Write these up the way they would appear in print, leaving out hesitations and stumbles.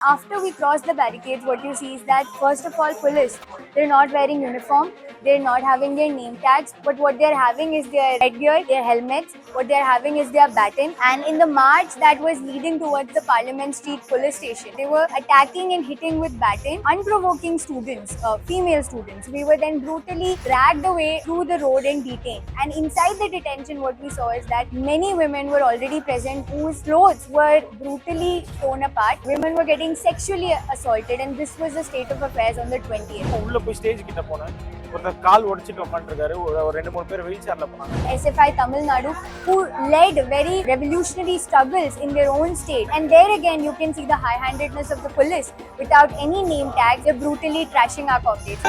After we cross the barricades, what you see is that first of all, police, they're not wearing uniform, they're not having their name tags, but what they're having is their headgear, their helmets, what they're having is their baton. And in the march that was leading towards the Parliament Street police station, they were attacking and hitting with baton unprovoking students, female students. We were then brutally dragged away through the road and detained. And inside the detention, what we saw is that many women were already present whose clothes were brutally torn apart. Women were getting sexually assaulted, and this was the state of affairs on the 20th. உள்ள போய் stage கிட்ட போனேன். ஒருத்தர் கால் உடைச்சிட்டு உட்கார்ந்திருக்காரு. ஒரு ரெண்டு மூணு பேர் வீல் சேர்ல போனாங்க. SFI Tamil Nadu, who led very revolutionary struggles in their own state, and there again you can see the high-handedness of the police without any name tags. They're brutally trashing our comrades.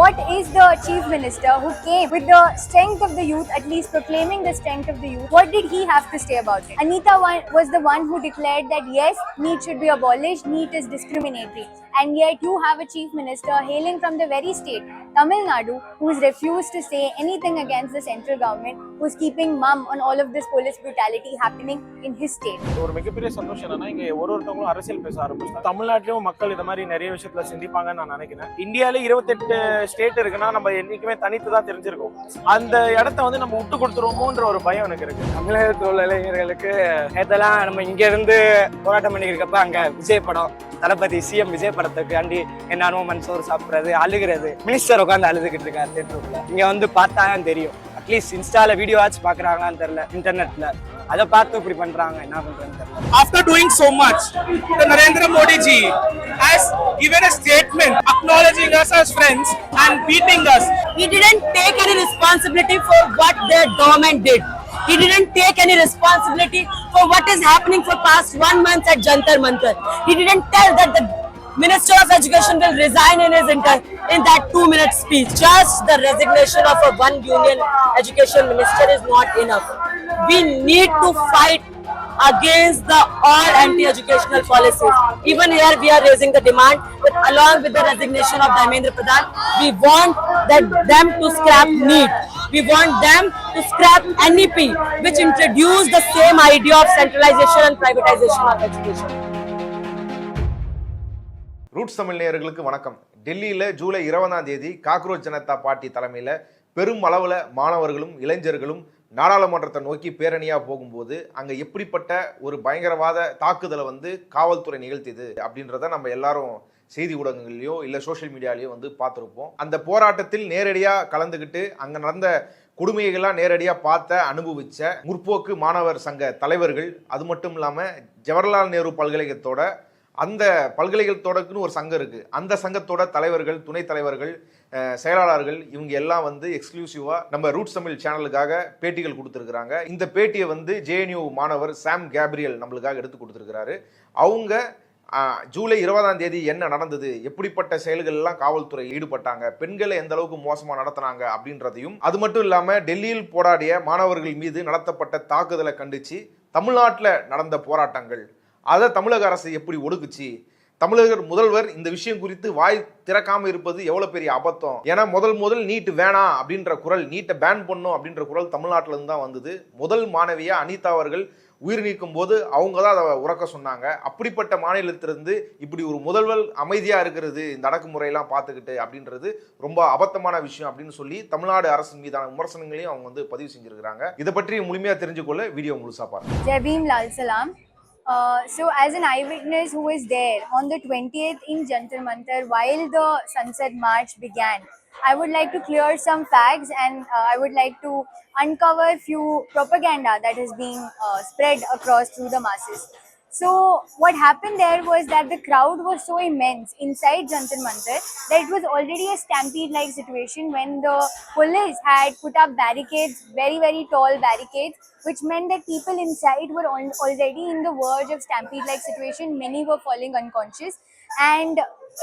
What is the chief minister who came with the strength of the youth, at least proclaiming the strength of the youth? What did he have to say about it? Anita was the one who declared that yes, NEET should be abolished, NEET is discriminatory. And yet you have a chief minister hailing from the very state, Tamil Nadu, who's refused to say anything against the central government, who's keeping mum on all of this police brutality happening in his state. ஒரு மிகப்பெரிய சந்தோஷம் என்னன்னா இங்க ஒருத்தவங்களும் அரசியல் பேச ஆரம்பிச்சாங்க. தமிழ்நாட்டிலும் மக்கள் இந்த மாதிரி நிறைய விஷயத்துல சிந்திப்பாங்கன்னு நான் நினைக்கிறேன். இந்தியால 28 ஸ்டேட் இருக்குன்னா நம்ம என்னைக்குமே தனித்து தான் தெரிஞ்சிருக்கோம். அந்த இடத்த வந்து நம்ம விட்டு கொடுத்துருவோமோன்ற ஒரு பயம் எனக்கு இருக்கு. தமிழகத்தில் உள்ள இளைஞர்களுக்கு நேத்தெல்லாம் நம்ம இங்க இருந்து போராட்டம் பண்ணிருக்கப்ப அங்க விஜய் படம் தளபதி சிஎம் விஜய் படத்துக்கு ஆண்டி என்னானோ மன்சோர் சாப்பிடுறது அழுகிறது மினிஸ்டர் உட்காந்து அழுதுகிட்டு இருக்காரு தேட்டருக்குள்ள. இங்க வந்து பார்த்தாதான் தெரியும். அட்லீஸ்ட் இன்ஸ்டால வீடியோ ஆச்சு பாக்குறாங்களான்னு தெரியல, இன்டர்நெட்ல அதை பார்த்து இப்படி பண்றாங்க, என்ன பண்றாங்கன்னு தெரியல. After doing so much, the Narendra Modi ji has given a statement acknowledging us as friends and beating us. He didn't take any responsibility for what their government did. He didn't take any responsibility for what is happening for past 1 month at Jantar Mantar. He didn't tell that the Minister of Education will resign in that 2-minute speech. Just the resignation of a one union education minister is not enough. We need to fight against the all anti-educational policies. Even here we are raising the demand that along with the resignation of Dharmendra Pradhan, we want them to scrap NEET. We want them to scrap NEP, which introduced the same idea of centralization and privatization of education. Roots Tamil நேயர்களுக்கு வணக்கம். டெல்லியில் ஜூலை 20ஆம் தேதி cockroach Janata party தலைமையில் பெரும் அளவில் மாணவர்களும் இளைஞர்களும் நாடாளுமன்றத்தை நோக்கி பேரணியாக போகும்போது அங்கே எப்படிப்பட்ட ஒரு பயங்கரவாத தாக்குதலை வந்து காவல்துறை நிகழ்த்தியது அப்படின்றத நம்ம எல்லாரும் செய்தி ஊடகங்கள்லையோ இல்லை சோஷியல் மீடியாலேயோ வந்து பார்த்துருப்போம். அந்த போராட்டத்தில் நேரடியாக கலந்துக்கிட்டு அங்கே நடந்த கொடுமைகள்லாம் நேரடியாக அனுபவிச்ச முற்போக்கு மாணவர் சங்க தலைவர்கள், அது மட்டும் இல்லாமல் ஜவஹர்லால் நேரு பல்கலைக்கழகத்தோட அந்த பல்கலைக்கழகத்தோடக்குன்னு ஒரு சங்கம் இருக்குது, அந்த சங்கத்தோட தலைவர்கள், துணைத் தலைவர்கள், செயலாளர்கள், இவங்க எல்லாம் வந்து எக்ஸ்க்ளூசிவாக நம்ம ரூட்ஸ் தமிழ் சேனலுக்காக பேட்டிகள் கொடுத்துருக்குறாங்க. இந்த பேட்டியை வந்து JNU மாணவர் சாம் கேப்ரியல் நம்மளுக்காக எடுத்து கொடுத்துருக்கிறாரு. அவங்க ஜூலை 20ஆம் தேதி என்ன நடந்தது, எப்படிப்பட்ட செயல்கள் எல்லாம் காவல்துறை ஈடுபட்டாங்க, பெண்களை எந்த அளவுக்கு மோசமாக நடத்தினாங்க அப்படின்றதையும், அது மட்டும் இல்லாமல் டெல்லியில் போராடிய மாணவர்கள் மீது நடத்தப்பட்ட தாக்குதலை கண்டிச்சு தமிழ்நாட்டில் நடந்த போராட்டங்கள், அதை தமிழக அரசு எப்படி ஒடுக்குச்சு, தமிழக முதல்வர் இந்த விஷயம் குறித்து வாய் திறக்காம இருப்பது எவ்வளவு பெரிய அபத்தம். ஏன்னா முதல் நீட் வேணாம் அப்படின்ற குரல், நீட்டை பேன் பண்ணும் அப்படின்ற குரல் தமிழ்நாட்டில இருந்து தான் வந்தது. முதல் மாணவியா அனிதா அவர்கள் உயிர் நீக்கும் போது அவங்க தான் அதை உறக்க சொன்னாங்க. அப்படிப்பட்ட மாநிலத்திலிருந்து இப்படி ஒரு முதல்வர் அமைதியா இருக்கிறது, இந்த அடக்குமுறையெல்லாம் பார்த்துக்கிட்டு அப்படின்றது ரொம்ப அபத்தமான விஷயம் அப்படின்னு சொல்லி தமிழ்நாடு அரசின் மீதான விமர்சனங்களையும் அவங்க வந்து பதிவு செஞ்சிருக்கிறாங்க. இதை பற்றி முழுமையா தெரிஞ்சுக்கொள்ள வீடியோ முழுசா பாருங்க. Jai Bhim, Lal Salam. So as an eyewitness who was there on the 20th in Jantar Mantar while the Sunset March began, I would like to clear some facts and I would like to uncover few propaganda that is being spread across through the masses. So what happened there was that the crowd was so immense inside Jantar Mantar that it was already a stampede-like situation when the police had put up barricades, very, very tall barricades, which meant that people inside were already in the verge of stampede-like situation. Many were falling unconscious, and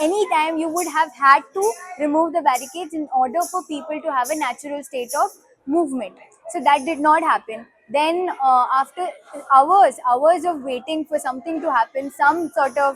anytime you would have had to remove the barricades in order for people to have a natural state of movement. So that did not happen. Then after hours of waiting for something to happen, some sort of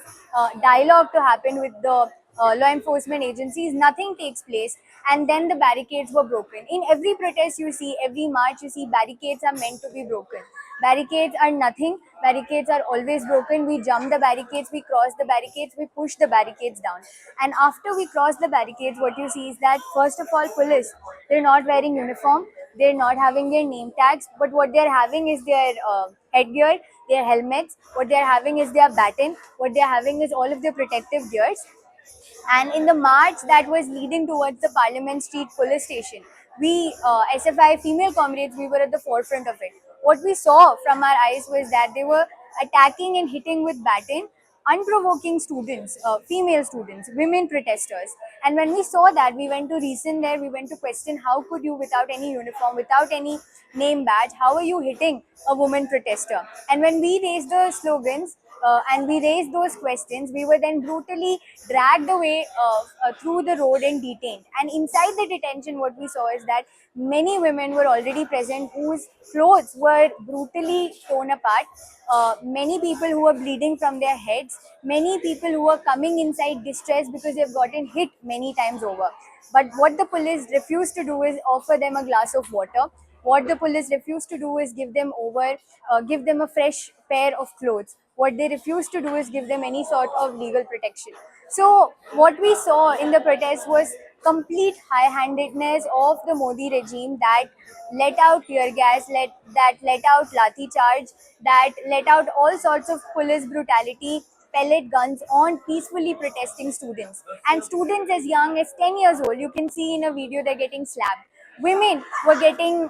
dialogue to happen with the law enforcement agencies, nothing takes place, and then the barricades were broken. In every protest you see, every march you see, barricades are meant to be broken. Barricades are nothing. Barricades are always broken. We jump the barricades, we cross the barricades, we push the barricades down. And after we cross the barricades, what you see is that first of all, police, they're not wearing uniform, they're not having their name tags, but what they're having is their headgear, their helmets. What they're having is their baton. What they're having is all of their protective gears. And in the march that was leading towards the Parliament Street police station, we SFI female comrades, we were at the forefront of it. What we saw from our eyes was that they were attacking and hitting with baton unprovoking students, female students, women protesters. And when we saw that, we went to reason there, we went to question how could you, without any uniform, without any name badge, how are you hitting a woman protester? And when we raised the slogans, and we raised those questions, we were then brutally dragged away through the road and detained. And inside the detention, what we saw is that many women were already present whose clothes were brutally torn apart. Many people who were bleeding from their heads, many people who were coming inside distress because they've gotten hit many times over. But what the police refused to do is offer them a glass of water. What the police refused to do is give them a fresh pair of clothes. What they refused to do is give them any sort of legal protection. So what we saw in the protest was complete high-handedness of the Modi regime that let out tear gas, that let out lathi charge, that let out all sorts of police brutality, pellet guns on peacefully protesting students. And students as young as 10 years old, you can see in a video they're getting slapped. Women were getting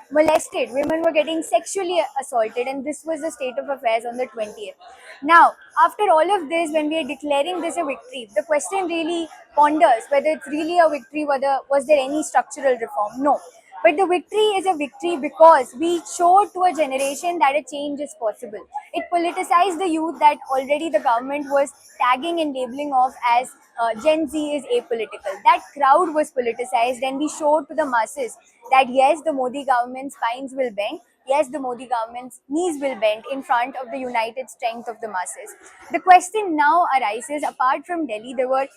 molested, women were getting sexually assaulted, and this was the state of affairs on the 20th. Now, after all of this, when we are declaring this a victory, the question really ponders whether it's really a victory, whether was there any structural reform? No. But the victory is a victory because we showed to a generation that a change is possible. It politicized the youth that already the government was tagging and labeling off as Gen Z is apolitical. That crowd was politicized, and we showed to the masses that yes, the Modi government's spines will bend. Yes, the Modi government's knees will bend in front of the united strength of the masses. The question now arises, apart from Delhi, there were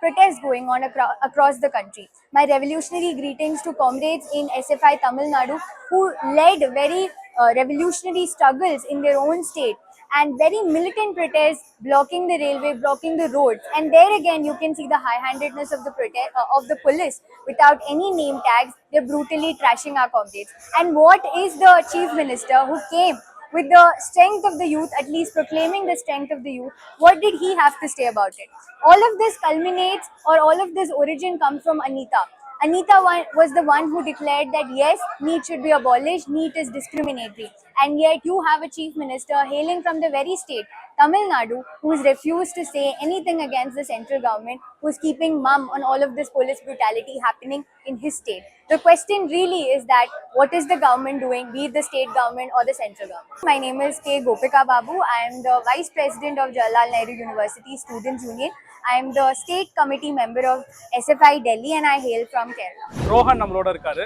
protests going on across the country. My revolutionary greetings to comrades in SFI Tamil Nadu who led very revolutionary struggles in their own state and very militant protests blocking the railway, blocking the roads. And there again, you can see the high-handedness of the police without any name tags. They're brutally trashing our comrades. And what is the chief minister who came with the strength of the youth, at least proclaiming the strength of the youth? What did he have to say about it? All of this culminates, or all of this origin comes from Anita. Anita was the one who declared that yes, NEET should be abolished, NEET is discriminatory. And yet you have a chief minister hailing from the very state, Tamil Nadu, who has refused to say anything against the central government, who is keeping mum on all of this police brutality happening in his state. The question really is that what is the government doing, be it the state government or the central government? My name is K. Gopika Babu. I am the Vice President of Jawaharlal Nehru University Students Union. I am the state committee member of SFI Delhi and I hail from Kerala. Rohan நம்மளோட இருக்காரு.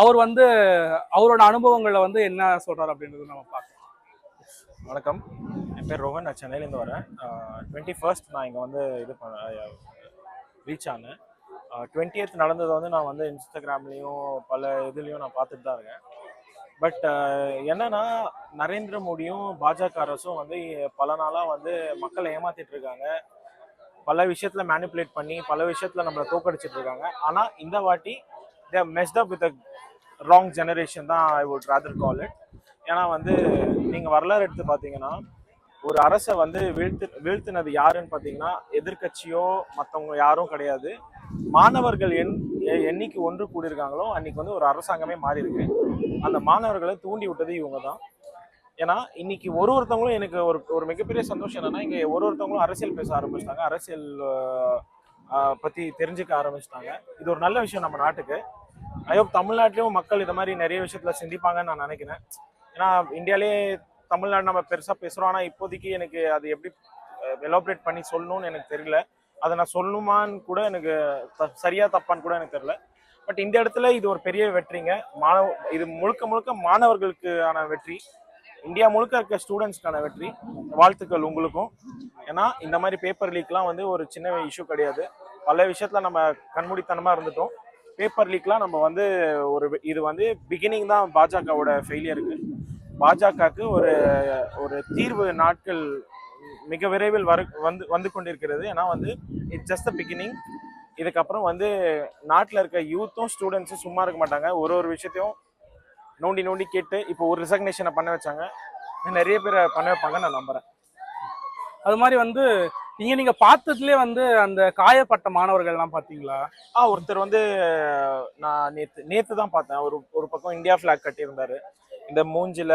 அவர் வந்து அவரோட அனுபவங்களை வந்து என்ன சொல்றாரு அப்படின்றது நம்ம பார்க்கலாம். வணக்கம், என் பேர் ரோஹன். நான் சென்னையிலேருந்து வரேன். 21st நான் இங்கே வந்து ரீச் ஆனேன். 20th நடந்தது வந்து நான் வந்து இன்ஸ்டாகிராம்லேயும் பல இதுலேயும் நான் பார்த்துட்டு தான் இருக்கேன். பட் என்னன்னா, நரேந்திர மோடியும் பாஜக அரசும் வந்து பல நாளாக வந்து மக்களை ஏமாத்திட்டு இருக்காங்க. பல விஷயத்தில் மேனிப்புலேட் பண்ணி பல விஷயத்தில் நம்மளை தோக்கடிச்சிட்டு இருக்காங்க. ஆனால் இந்த வாட்டி they messed up with a wrong generation தான் I would rather call it. ஏன்னா வந்து நீங்கள் வரலாறு எடுத்து பார்த்தீங்கன்னா, ஒரு அரசை வந்து வீழ்த்தினது யாருன்னு பார்த்தீங்கன்னா எதிர்கட்சியோ மற்றவங்க யாரும் கிடையாது. மாணவர்கள் என்னைக்கு ஒன்று கூடியிருக்காங்களோ அன்னைக்கு வந்து ஒரு அரசாங்கமே மாறி இருக்கு. அந்த மாணவர்களை தூண்டி விட்டது இவங்க தான். ஏன்னா இன்னைக்கு ஒருத்தவங்களும் எனக்கு ஒரு மிகப்பெரிய சந்தோஷம் என்னன்னா, இங்கே ஒருத்தவங்களும் அரசியல் பேச ஆரம்பிச்சிட்டாங்க, அரசியல் பற்றி தெரிஞ்சுக்க ஆரம்பிச்சிட்டாங்க. இது ஒரு நல்ல விஷயம் நம்ம நாட்டுக்கு. ஐ ஹோப் தமிழ்நாட்டிலையும் மக்கள் இது மாதிரி நிறைய விஷயத்தில் சிந்திப்பாங்கன்னு நான் நினைக்கிறேன். ஏன்னா இந்தியாவிலே தமிழ்நாடு நம்ம பெருசாக பேசுகிறோம், ஆனால் இப்போதைக்கு எனக்கு அது எப்படி எலாபரேட் பண்ணி சொல்லணும்னு எனக்கு தெரியல. அதை நான் சொல்லணுமான்னு கூட எனக்கு சரியா தப்பான்னு கூட எனக்கு தெரியல. பட் இந்த இடத்துல இது ஒரு பெரிய வெற்றிங்க. இது முழுக்க முழுக்க மாணவர்களுக்கான வெற்றி. இந்தியா முழுக்க இருக்க ஸ்டூடெண்ட்ஸ்க்கான வெற்றி. வாழ்த்துக்கள் உங்களுக்கும். ஏன்னா இந்த மாதிரி பேப்பர் லீக்லாம் வந்து ஒரு சின்ன இஷ்யூ கிடையாது. பல விஷயத்துல நம்ம கண்மூடித்தனமா இருந்துட்டோம். பேப்பர் லீக்லாம் நம்ம வந்து இது வந்து பிகினிங் தான் பாஜகவோட ஃபெயிலியருக்கு. பாஜகவுக்கு ஒரு தீர்வு நாட்கள் மிக விரைவில் வந்து கொண்டிருக்கிறது. ஏன்னா வந்து இட்ஸ் ஜஸ்ட் த பிகினிங். இதுக்கப்புறம் வந்து நாட்டில் இருக்க யூத்தும் ஸ்டூடெண்ட்ஸும் சும்மா இருக்க மாட்டாங்க. ஒரு விஷயத்தையும் நோண்டி கேட்டு இப்போ ஒரு ரிசக்னேஷனை பண்ண வச்சாங்க, நிறைய பேரை பண்ண வைப்பாங்க நான் நம்புறேன். அது மாதிரி வந்து நீங்க பார்த்ததுலேயே வந்து அந்த காயப்பட்ட மாணவர்கள்லாம் பார்த்தீங்களா? ஒருத்தர் வந்து நான் நேத்து தான் பார்த்தேன். ஒரு பக்கம் இந்தியா ஃபிளாக் கட்டியிருந்தாரு. இந்த மூஞ்சில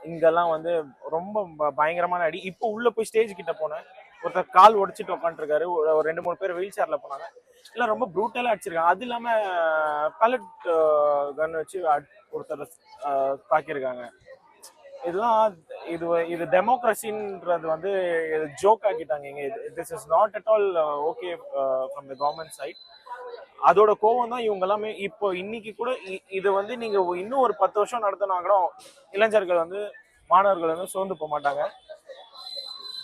இங்கெல்லாம் வந்து ரொம்ப பயங்கரமான அடி. இப்போ உள்ள போய் ஸ்டேஜ் கிட்ட போனேன், ஒருத்தர் கால் ஒடிச்சிட்டு உட்காந்துருக்காரு. ஒரு 2-3 பேர் வீல் சேர்ல போனாங்க. எல்லாம் ரொம்ப ப்ரூட்டலா அடிச்சிருக்காங்க. அது இல்லாம பலட் கன் வச்சு ஒருத்தர் தாக்கியிருக்காங்க. இது டெமோக்ரஸின்றது வந்து ஜோக் ஆக்கிட்டாங்க. இங்க this is not at all okay from the government side. அதோட கோவம் தான் இவங்க எல்லாமே. இப்போ இன்னைக்கு கூட இது வந்து நீங்க இன்னும் ஒரு 10 வருஷம் நடத்தினா கூட இளைஞர்கள் வந்து மாணவர்கள் வந்து சோர்ந்து போக மாட்டாங்க.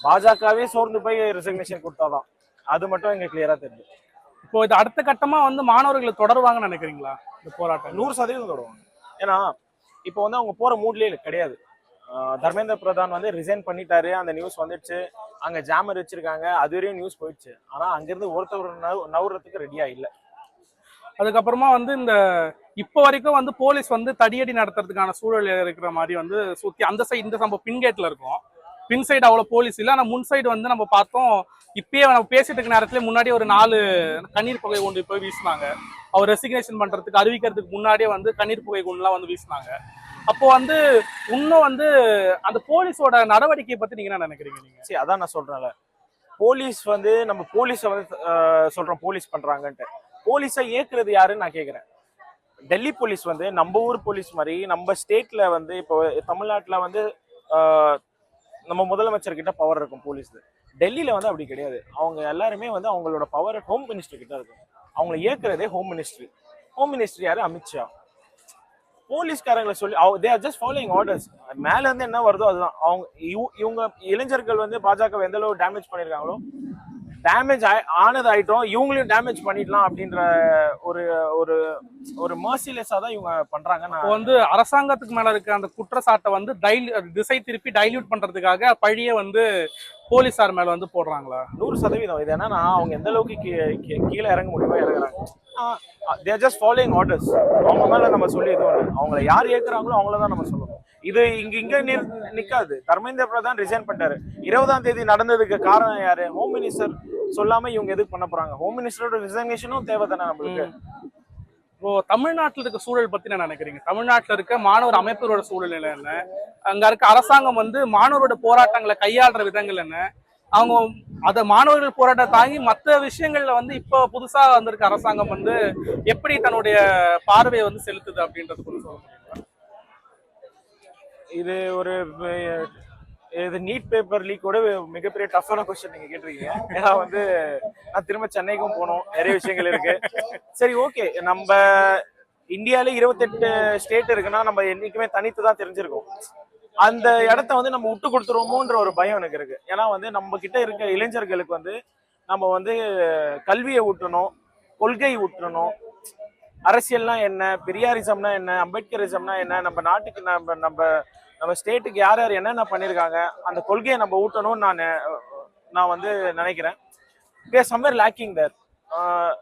பாஜகவே சோர்ந்து போய் ரெசிக்னேஷன் கொடுத்தாதான். அது மட்டும் எங்க கிளியரா தெரியுது. இப்போ இது அடுத்த கட்டமா வந்து மாணவர்களை தொடருவாங்கன்னு நினைக்கிறீங்களா இந்த போராட்டம்? 100% தொடருவாங்க. ஏன்னா இப்போ வந்து அவங்க போற மூட்லயே கிடையாது. தர்மேந்திர பிரதான் வந்து ரிசைன் பண்ணிட்டாரு. அந்த நியூஸ் வந்துடுச்சு. அங்க ஜாமர் வச்சிருக்காங்க. அது வரையும் நியூஸ் போயிடுச்சு. ஆனா அங்கிருந்து ஒருத்தர் நவுறதுக்கு ரெடியா இல்லை. அதுக்கப்புறமா வந்து இந்த இப்போ வரைக்கும் வந்து போலீஸ் வந்து தடியடி நடத்துறதுக்கான சூழல் இருக்கிற மாதிரி வந்து சுத்தி அந்த சைடு இந்த நம்ம பின்கேட்ல இருக்கோம். பின் சைடு அவ்வளவு போலீஸ் இல்லை. ஆனா முன் சைடு வந்து நம்ம பார்த்தோம். இப்பயே நம்ம பேசிட்டு இருக்க நேரத்துல முன்னாடி ஒரு 4 கண்ணீர் புகை கொண்டு போய் வீசினாங்க. அவர் ரெசிக்னேஷன் பண்றதுக்கு அறிவிக்கிறதுக்கு முன்னாடியே வந்து கண்ணீர் புகை கொண்டுலாம் வந்து வீசினாங்க. அப்போ வந்து இன்னும் வந்து அந்த போலீஸோட நடவடிக்கையை பத்தி நீங்க என்ன நினைக்கிறீங்க? நீங்க சரி, அதான் நான் சொல்றேன்ல, போலீஸ் வந்து நம்ம போலீஸை வந்து சொல்றோம் போலீஸ் பண்றாங்கன்ட்டு. போலீஸை இயக்குறது யாருன்னு நான் கேட்குறேன். டெல்லி போலீஸ் வந்து நம்ம ஊர் போலீஸ் மாதிரி நம்ம ஸ்டேட்ல வந்து இப்போ தமிழ்நாட்டுல வந்து நம்ம முதலமைச்சர் கிட்ட பவர் இருக்கும் போலீஸ். டெல்லியில வந்து அப்படி கிடையாது. அவங்க எல்லாருமே வந்து அவங்களோட பவர் ஹோம் மினிஸ்டர் கிட்ட இருக்கும். அவங்களை இயக்குறதே ஹோம் மினிஸ்ட்ரி. ஹோம் மினிஸ்ட்ரி யாரு? அமித்ஷா. போலீஸ்காரங்களை சொல்லி they are just following orders. மேல இருந்து என்ன வருதோ அதுதான். இவங்க இளைஞர்கள் வந்து பாஜக எந்த அளவு டேமேஜ் பண்ணிருக்காங்களோ டேமேஜ் ஆனதாயிட்டோம், இவங்களையும் டேமேஜ் பண்ணிடலாம் அப்படின்ற ஒரு மர்சிலெஸ்ஸா தான் இவங்க பண்றாங்க. வந்து அரசாங்கத்துக்கு மேல இருக்க அந்த குற்றச்சாட்டை வந்து திசை திருப்பி டைல்யூட் பண்றதுக்காக பழிய வந்து போலீஸார் மேல வந்து போடுறாங்களா? 100%. இது என்னன்னா அவங்க எந்த அளவுக்கு கீழே இறங்க முடியுமோ இறங்குறாங்க. they are just following orders. அவங்க மேல நம்ம சொல்லி எதுவும் அவங்கள யார் ஏற்கிறாங்களோ அவங்களதான் நம்ம சொல்லணும். இது இங்க நிக்காது. தர்மேந்திர பிரதான் ரிசைன் பண்ணிட்டாரு. 20ஆம் தேதி நடந்ததுக்கு காரணம் யாரு? ஹோம் மினிஸ்டர் சொல்லாம இவங்க எதுக்கு பண்ண போறாங்க? ஹோம் மினிஸ்டரோட ரிசைனேஷனும் தேவை தானே நம்மளுக்கு. இப்போ தமிழ்நாட்டில் இருக்க சூழல் பத்தி என்ன நினைக்கிறீங்க? தமிழ்நாட்டில் இருக்க மாணவர் அமைப்புகளோட சூழ்நிலை என்ன? அங்க இருக்க அரசாங்கம் வந்து மாணவரோட போராட்டங்களை கையாளுற விதங்கள் என்ன? அவங்க அத மாணவர்கள் போராட்டம் தாங்கி மற்ற விஷயங்கள்ல வந்து இப்போ புதுசா வந்திருக்க அரசாங்கம் வந்து எப்படி தன்னுடைய பார்வையை வந்து செலுத்துது அப்படின்றது கொஞ்சம் சொல்ல முடியுமா? இது நீட் பேப்பர் லீக்கோட மிகப்பெரிய டஃப்பான கொஸ்டின் நீங்க கேட்டிருக்கீங்க. ஏன்னா வந்து நான் திரும்ப சென்னைக்கும் போனோம், நிறைய விஷயங்கள் இருக்கு. சரி, ஓகே. நம்ம இந்தியாவில 28 ஸ்டேட் இருக்குன்னா நம்ம என்னைக்குமே தனித்து தான் தெரிஞ்சிருக்கோம். அந்த இடத்த வந்து நம்ம விட்டு கொடுத்துருவோமோன்ற ஒரு பயம் எனக்கு இருக்கு. ஏன்னா வந்து நம்ம கிட்ட இருக்க இளைஞர்களுக்கு வந்து நம்ம வந்து கல்வியை ஊட்டணும், கொள்கை ஊட்டணும். அரசியல்னா என்ன, பெரியாரிசம்னா என்ன, அம்பேத்கரிசம்னா என்ன, நம்ம நாட்டுக்கு நம்ம ஸ்டேட்டுக்கு யார் யார் என்னென்ன பண்ணியிருக்காங்க அந்த கொள்கையை நம்ம ஊட்டணும்னு நான் வந்து நினைக்கிறேன். சம்வேர் லேக்கிங் தேர்.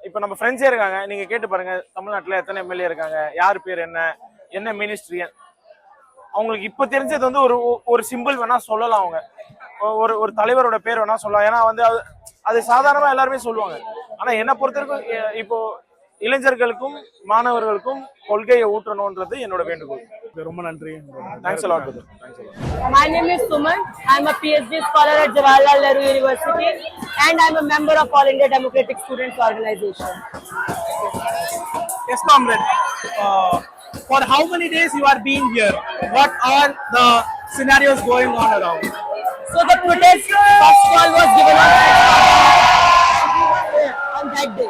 இப்போ நம்ம ஃப்ரெண்ட்ஸே இருக்காங்க, நீங்க கேட்டு பாருங்க தமிழ்நாட்டில் எத்தனை எம்எல்ஏ இருக்காங்க, யார் பேர் என்ன மினிஸ்ட்ரி. அவங்களுக்கு இப்போ தெரிஞ்சது வந்து ஒரு சிம்பிள் வேணா சொல்லலாம். அவங்க ஒரு தலைவரோட பேர் வேணா சொல்லலாம். ஏன்னா வந்து அது சாதாரணமா எல்லாருமே சொல்லுவாங்க. ஆனா என்னை பொறுத்தவரைக்கும் இப்போ இளைஞர்களுக்கும் மாணவர்களுக்கும் கொள்கையை ஊற்றணும்ன்றது என்னோட வேண்டுகோள். ரொம்ப நன்றி. Thanks a lot. My name is Suman. I'm a PhD scholar at Jawaharlal Nehru University and I'm a member of All India Democratic Students Organization. Yes, comrade. For how many days you are being here? What are the scenarios going on around? So the protest first call was given on that day.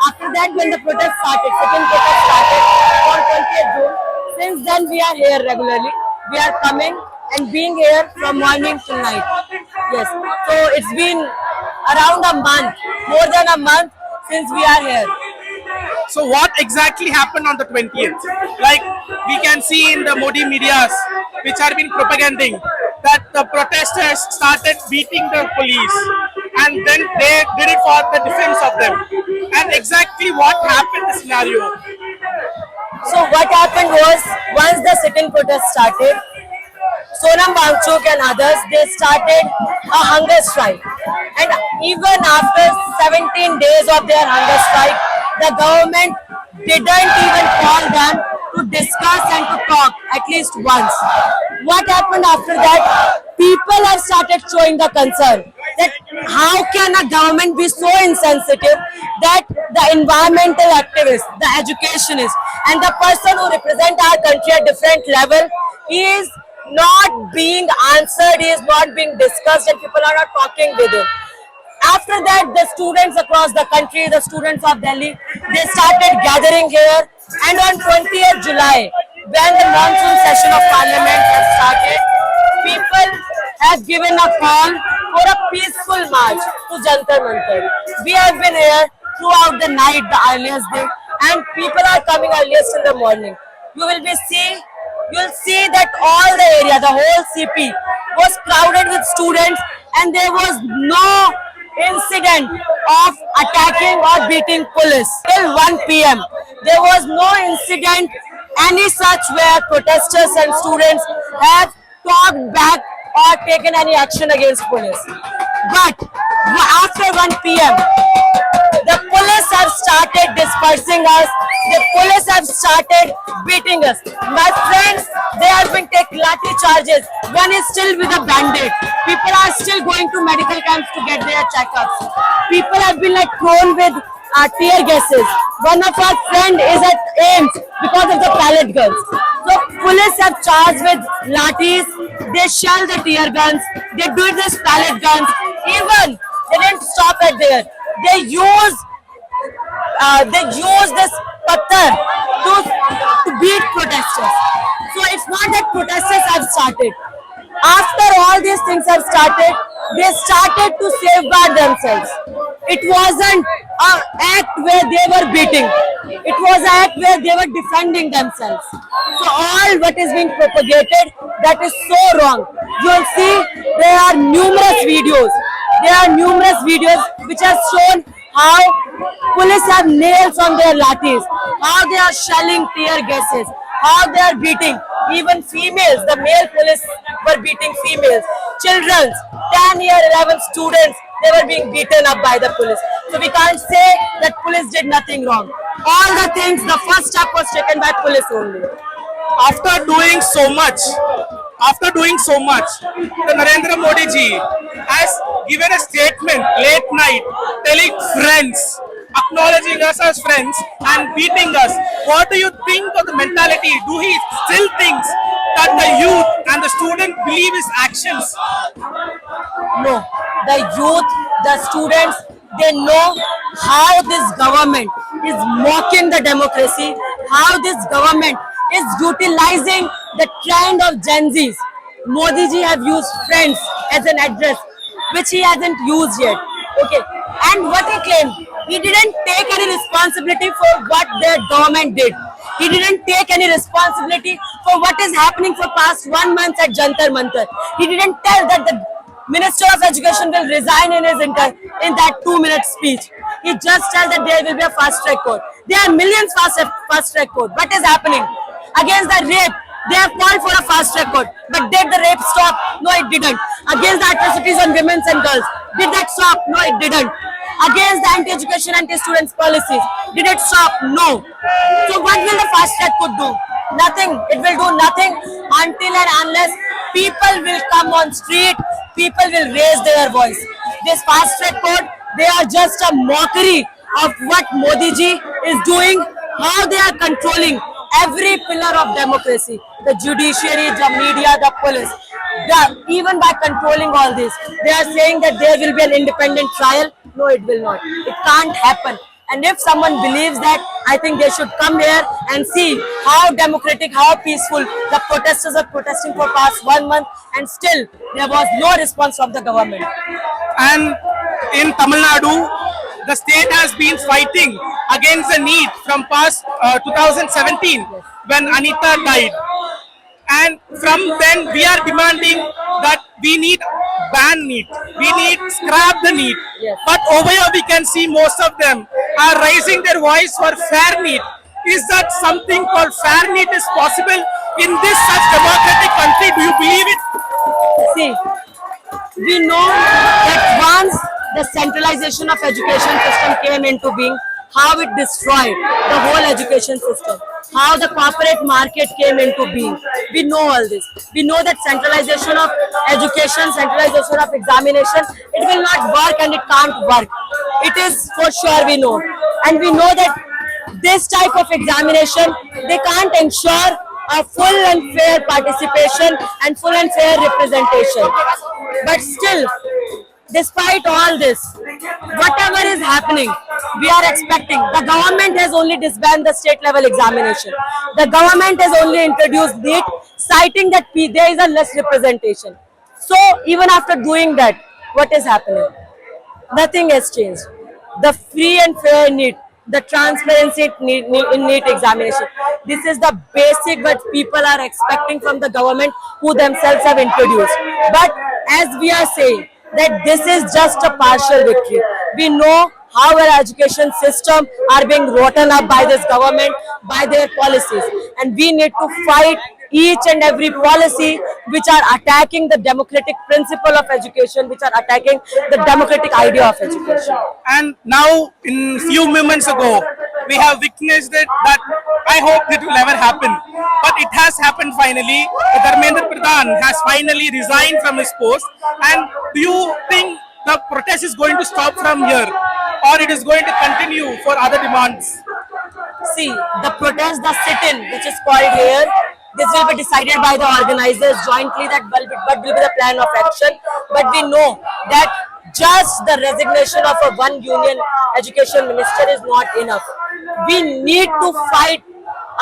After that, when the protest started, second protest started on 20th June. Since then, we are here regularly. We are coming and being here from morning till night. Yes. So it's been around a month, more than a month since we are here. So what exactly happened on the 20th? Like we can see in the Modi medias, which have been propagating that the protesters started beating the police, and then they did it for the defense of them. And exactly what happened the scenario? So what happened was, once the sit-in protest started, Sonam Wangchuk and others, they started a hunger strike. And even after 17 days of their hunger strike, the government didn't even call them to discuss and to talk at least once. What happened after that? People have started showing the concern that how can a government be so insensitive that the environmental activists, the educationists, and the person who represent our country at different level is not being answered, is not being discussed, and people are not talking with him. After that, the students across the country, the students of Delhi, they started gathering here, and on 20th July, when the monsoon session of Parliament has started, people have given a call for a peaceful march to Jantar Mantar. We have been here throughout the night, the earliest day, and people are coming earliest in the morning. You'll see that all the area, the whole CP was crowded with students, and there was no incident of attacking or beating police till 1 p.m. There was no incident any such where protesters and students have talked back or taken any action against police. But after 1 p.m., the police have started dispersing us. The police have started beating us. My friends, they have been taking lathi charges. One is still with a bandage. People are still going to medical camps to get their checkups. People have been thrown with tear gases. One of our friend is at AIMS because of the pellet guns. So police have charged with lathis. They shell the tear guns. They do this pellet guns. Even they didn't stop at there. They use this patthar to beat protesters. So it's not that protesters have started. After all these things have started, they started to safeguard themselves. It wasn't an act where they were beating. It was an act where they were defending themselves. So all what is being propagated, that is so wrong. You'll see there are numerous videos. There are numerous videos which have shown how police have nails on their lathis, how they are shelling tear gases, how they are beating even females. The male police were beating females. Children, 10 year 11 students, they were being beaten up by the police. So we can't say that police did nothing wrong. All the things, the first step was taken by police only. After doing so much, the Narendra Modi ji has given a statement late night telling friends, acknowledging us as friends and beating us. What do you think of the mentality? Do he still thinks that the youth and the student believe his actions? No, the youth, the students, they know how this government is mocking the democracy, how this government is utilizing the trend of Gen Zs. Modi ji have used friends as an address, which he hasn't used yet. Okay, and what he claimed, he didn't take any responsibility for what their government did. He didn't take any responsibility for what is happening for past 1 month at Jantar Mantar. He didn't tell that the Minister of Education will resign in in that 2-minute speech. He just tells that there will be a fast track court. There are millions fast track court. What is happening? Against the rape, they have called for a fast track court. But did the rape stop? No, it didn't. Against the atrocities on women and girls, did that stop? No, it didn't. Against the anti-education, anti-students policies, did it stop? No. So what will the fast track court do? Nothing. It will do nothing until and unless people will come on street, people will raise their voice. This fast track court, they are just a mockery of what Modi ji is doing, how they are controlling every pillar of democracy, the judiciary, the media, the police. Even by controlling all this, they are saying that there will be an independent trial. No, it will not. It can't happen. And if someone believes that, I think they should come here and see how democratic, how peaceful the protesters are protesting for past 1 month, and still there was no response from the government. And in Tamil Nadu, the state has been fighting against the NEET from past 2017 when Anita died. And from then we are demanding that we need ban NEET, we need scrap the NEET. Yes. But over here we can see most of them are raising their voice for fair NEET. Is that something called fair NEET is possible in this such democratic country? Do you believe it? See, we know that once the centralization of education system came into being, how it destroyed the whole education system, how the corporate market came into being. We know all this. We know that centralization of education, centralization of examination, it will not work and it can't work. It is for sure, we know. And we know that this type of examination, they can't ensure a full and fair participation and full and fair representation. But still, despite all this, whatever is happening, we are expecting. The government has only disbanded the state level examination. The government has only introduced NEET, citing that there is a less representation. So even after doing that, what is happening? Nothing has changed. The free and fair NEET, the transparency in NEET examination, this is the basic what people are expecting from the government who themselves have introduced. But as we are saying, that this is just a partial victory. We know how our education system are being rotten up by this government, by their policies. And we need to fight each and every policy which are attacking the democratic principle of education, which are attacking the democratic idea of education. And now, in few moments ago, we have witnessed it that I hope it will never happen. But it has happened finally. Dharmendra Pradhan has finally resigned from his post. And do you think the protest is going to stop from here, or it is going to continue for other demands? See, the protest, the sit-in, which is called here, this will be decided by the organizers jointly that what will be the plan of action. But we know that just the resignation of a one union education minister is not enough. We need to fight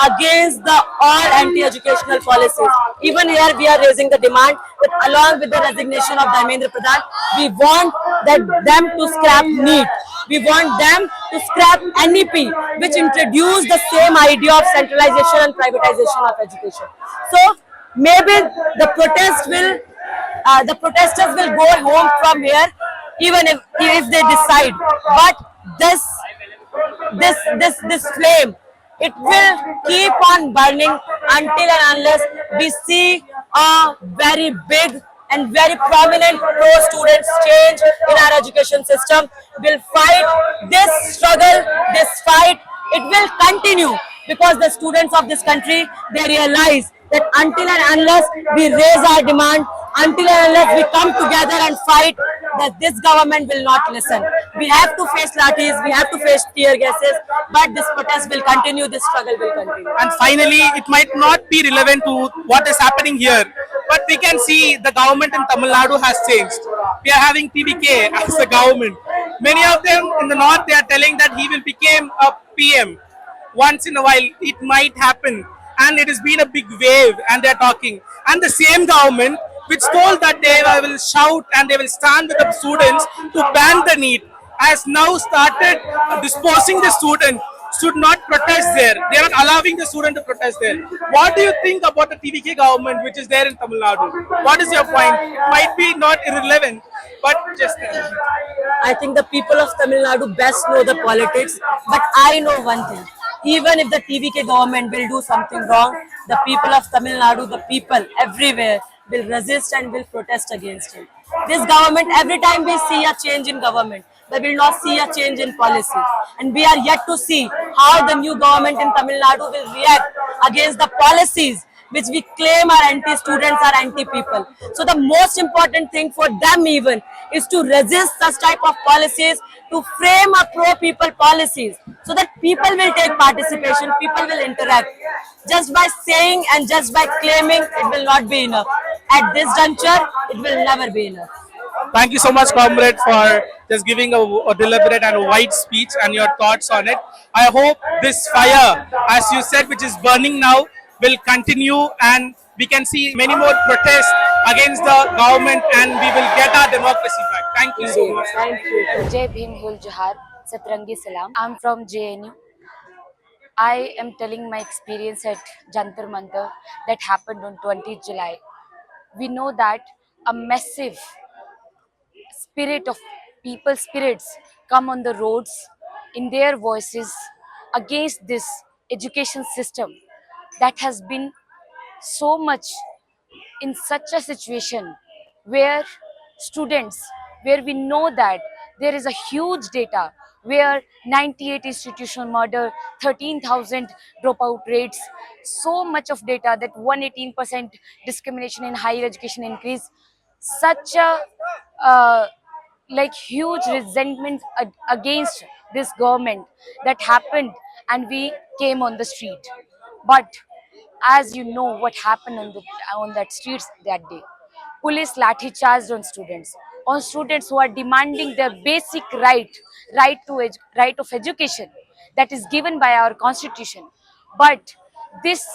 against the all anti-educational policies. Even here we are raising the demand that along with the resignation of Dharmendra Pradhan, we want them to scrap NEET. We want them to scrap NEP, which introduced the same idea of centralization and privatization of education. So maybe the protesters will go home from here, even if they decide. But this flame, it will keep on burning until and unless we see a very big and very prominent pro-students change in our education system. We'll fight this struggle, this fight. It will continue because the students of this country, they realize that until and unless we raise our demand, until and unless we come together and fight, that this government will not listen. We have to face lathis, we have to face tear gases, but this protest will continue, this struggle will continue. And finally, it might not be relevant to what is happening here, but we can see the government in Tamil Nadu has changed. We are having TVK as the government. Many of them in the north, they are telling that he will become a PM. Once in a while, it might happen. And it has been a big wave, and they are talking. And the same government which told that they will shout and they will stand with the students to ban the NEET, has now started disposing the student should not protest there. They are not allowing the student to protest there. What do you think about the TVK government which is there in Tamil Nadu? What is your point? It might be not irrelevant, but just... I think the people of Tamil Nadu best know the politics, but I know one thing. Even if the TVK government will do something wrong, the people of Tamil Nadu, the people everywhere will resist and will protest against it. This government, every time we see a change in government, we will not see a change in policy. And we are yet to see how the new government in Tamil Nadu will react against the policies which we claim are anti-students, are anti-people. So the most important thing for them even is to resist such type of policies, to frame a pro-people policies, so that people will take participation, people will interact. Just by saying and just by claiming, it will not be enough. At this juncture, it will never be enough. Thank you so much, comrade, for just giving a deliberate and a wide speech and your thoughts on it. I hope this fire, as you said, which is burning now, will continue and we can see many more protests against the government and we will get our democracy back. Thank you so much. Thank you. Jai Bhim Gul Johar, Satrangi Salam. I'm from JNU. I am telling my experience at Jantar Mantar that happened on 20th July. We know that a massive spirit of people spirits come on the roads in their voices against this education system that has been so much in such a situation where students, where we know that there is a huge data where 98 institutional murder, 13,000 dropout rates, so much of data that 118% discrimination in higher education increase, such a like huge resentment against this government that happened, and we came on the street. But as you know what happened on that streets that day, police lathi charged on students who are demanding their basic right of education that is given by our constitution. But this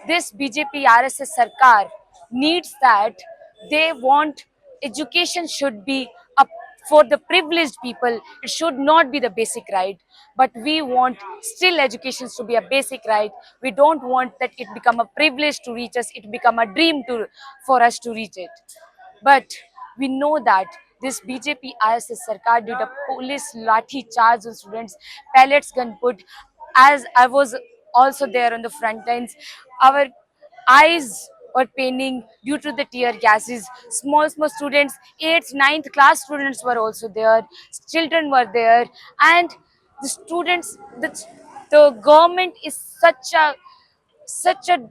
this BJP RSS Sarkar needs that. They want education should be up for the privileged people. It should not be the basic right, but we want still education to be a basic right. We don't want that it become a privilege to reach us, it become a dream to for us to reach it. But we know that this BJP ISS Sarkar did a police lathi charge on students, pellets gun put. As I was also there on the front lines, our eyes were paining due to the tear gases. Small students, 8th, 9th class students were also there. Children were there, and the students, the government is such a